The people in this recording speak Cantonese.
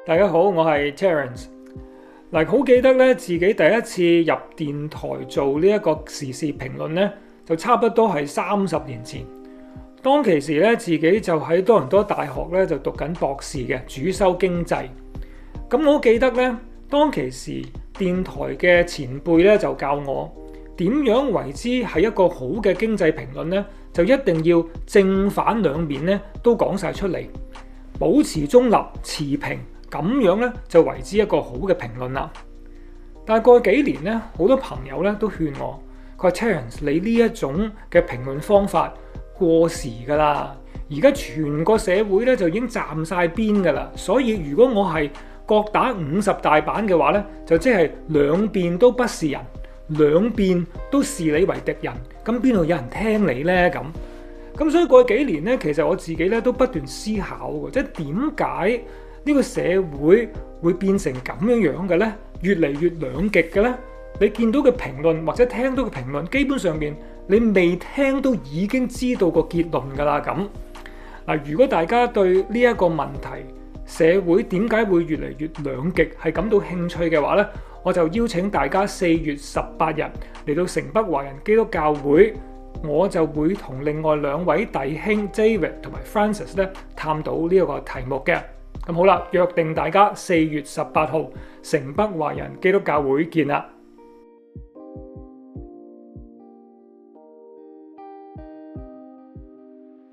大家好，我係 Terence。好記得咧，自己第一次入電台做呢一個時事評論咧，就差不多係30年前。當其時咧，自己就喺多倫多大學咧就讀緊博士嘅，主修經濟。咁我記得咧，當其時電台嘅前輩咧就教我點樣為之係一個好嘅經濟評論咧，就一定要正反兩面咧都講晒出嚟，保持中立持平。咁樣咧就為之一個好嘅評論啦。但係過去幾年咧，好多朋友咧都勸我，佢話 Terence 你呢一種嘅評論方法過時㗎啦，而家全個社會咧就已經站晒邊㗎啦。所以如果我係各打50大板嘅話咧，就即係兩邊都不是人，兩邊都視你為敵人，咁邊度有人聽你呢？咁所以過去幾年咧，其實我自己咧都不斷思考嘅，即係點解呢個社會會變成咁樣嘅呢？越嚟越兩極嘅呢？你見到嘅評論或者聽到嘅評論，基本上面你未聽都已經知道個結論㗎啦。咁如果大家對呢一個問題，社會點解會越嚟越兩極係感到興趣嘅話呢，我就邀請大家4月18日嚟到城北華人基督教會，我就會同另外2位弟兄 David 同埋 Francis 咧探討呢一個題目嘅。咁好啦，約定大家4月18號城北華人基督教會見啦。